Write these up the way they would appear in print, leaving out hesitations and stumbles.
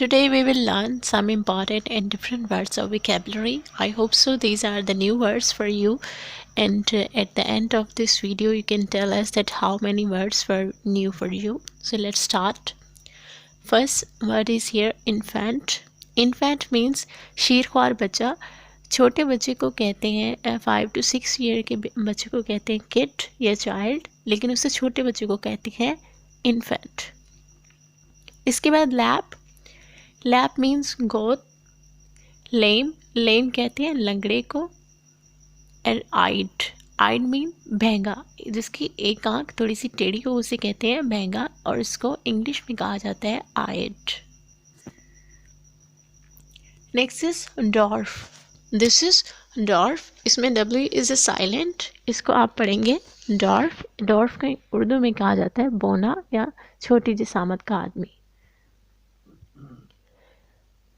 Today we will learn some important and different words of vocabulary. I hope so these are the new words for you, and at the end of this video you can tell us that how many words were new for you. So let's start. First word is here infant. Infant means शीरख्वार बच्चा. छोटे बच्चे को कहते हैं 5 to 6 year के बच्चे को कहते हैं किड या चाइल्ड, लेकिन उससे छोटे बच्चे को कहते हैं इन्फेंट. इसके बाद लैप. लैप मीन्स गोद. लेम. लेम कहते हैं लंगड़े को. And eyed. Eyed mean Bahanaga, जिसकी एक आंख थोड़ी सी टेढ़ी हो उसे कहते हैं बहंगा, और इसको इंग्लिश में कहा जाता है आइड. Next is dwarf. This is dwarf. इसमें डब्ल्यू इज अ साइलेंट. इसको आप पढ़ेंगे डॉर्फ. डॉर्फ को उर्दू में कहा जाता है बोना या छोटी जिसामत का आदमी.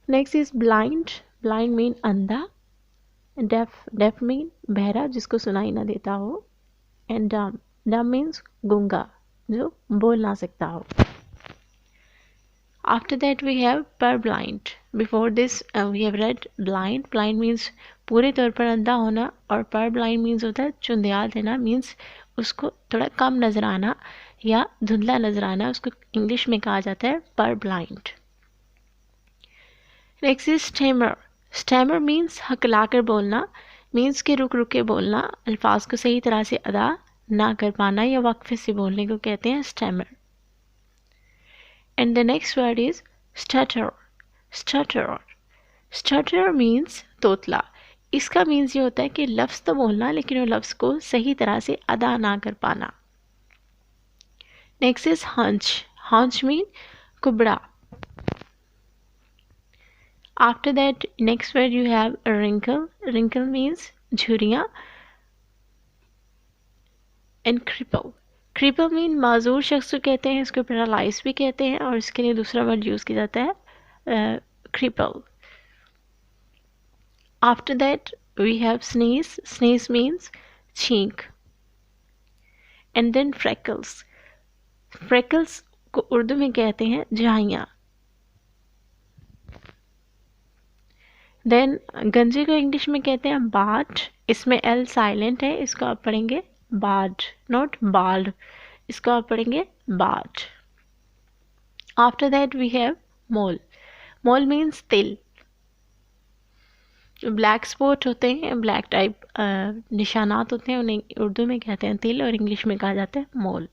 Next is blind. Blind mean अंधा. डेफ. डेफ मीन बहरा, जिसको सुनाई ना देता हो. एंड डम. डम मीन्स गूंगा, जो बोल ना सकता हो. After that we have purblind. Before this we have read blind. Blind means पूरे तौर पर अंधा होना, और purblind means होता है चुंधियाल देना, मीन्स उसको थोड़ा कम नजर आना या धुंधला नजर आना. उसको इंग्लिश में कहा जाता है purblind. Next is stammer. Stammer means हकलाकर बोलना, मीन्स के रुक रुक के बोलना, अल्फाज को सही तरह से अदा ना कर पाना या वक्फे से बोलने को कहते हैं stammer. And the next word is stutter. Stutter. Stutter means तोतला. इसका मीन्स ये होता है कि लफ्ज़ तो बोलना, लेकिन वो लफ्ज़ को सही तरह से अदा ना कर पाना. Next is hunch. Hunch mean कुबड़ा. After that next word you have wrinkle. Wrinkle means झुर्रियाँ. And cripple. क्रिपल मीन माजूर शख्स को कहते हैं, इसको पैरालाइज भी कहते हैं, और इसके लिए दूसरा वर्ड यूज़ किया जाता है cripple. After that we have sneeze. Sneeze means छींक. And then freckles. फ्रेकल्स को उर्दू में कहते हैं झाइयाँ. देन गंजे को इंग्लिश में कहते हैं बार्ड. इसमें एल साइलेंट है, इसको आप पढ़ेंगे बार्ड, नॉट बार्ड. इसको आप पढ़ेंगे beard. After that we have mole. Mole means तिल. ब्लैक स्पॉट होते हैं, ब्लैक टाइप निशानात होते हैं, उन्हें उर्दू में कहते हैं तिल, और इंग्लिश में कहा जाता है mole.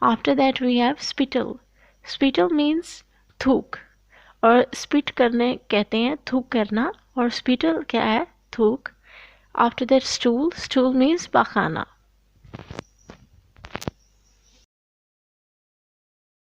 After that we have spittle. Spittle means थूक, और स्पिट करने कहते हैं थूक करना, और स्पिटल क्या है थूक. After that stool. Stool means pakhana.